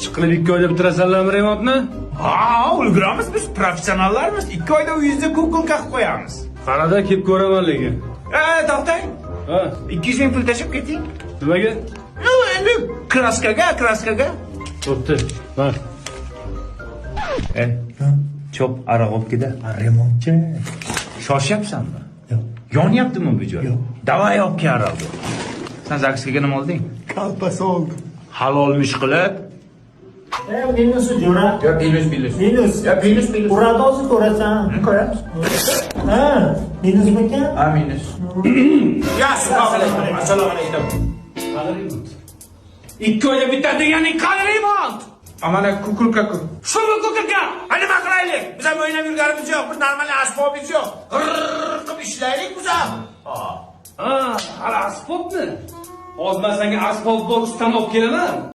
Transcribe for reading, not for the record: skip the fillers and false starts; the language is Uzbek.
Ishqilib 2 oyda bitirasanlarmi remontni? Ha, ulguramiz biz professionallarmiz. 2 oyda uyingizda kukulka qilib qo'yamiz. Qanada kelib ko'raman lekin. To'xtang. Ha, 200 ming pul tashib keting. nimaga? Endi kraskaga. Bo'pti. Ha. Chop Aragovkida remontchi. Shoshyapsanmi? Yo'q. Yonyaptimi bu joy? Yo'q. Davay olib kel Aragov. Sen zagsga nima olding? Kalpas oldim. Halolmish qilib. Minusi jo'ra. Yo, minus. Minus. Yo, minus. Uradosi ko'rasan. Ko'ramiz. Ha, minusmikan? Ha, minus. Ya, assalomu alaykum. Qani remont? 2 oyda bitadi deganing qani remont? Amana kukulka. Shumi kukulka? Nima qilaylik? Biz ham o'ynab yurganimiz yo'q. Bir normal asbobimiz yo'q. Qilib ishlaylik biz ham. Ha, hali asbobmi? Hozir men senga asbob bor ustam olib kelaman.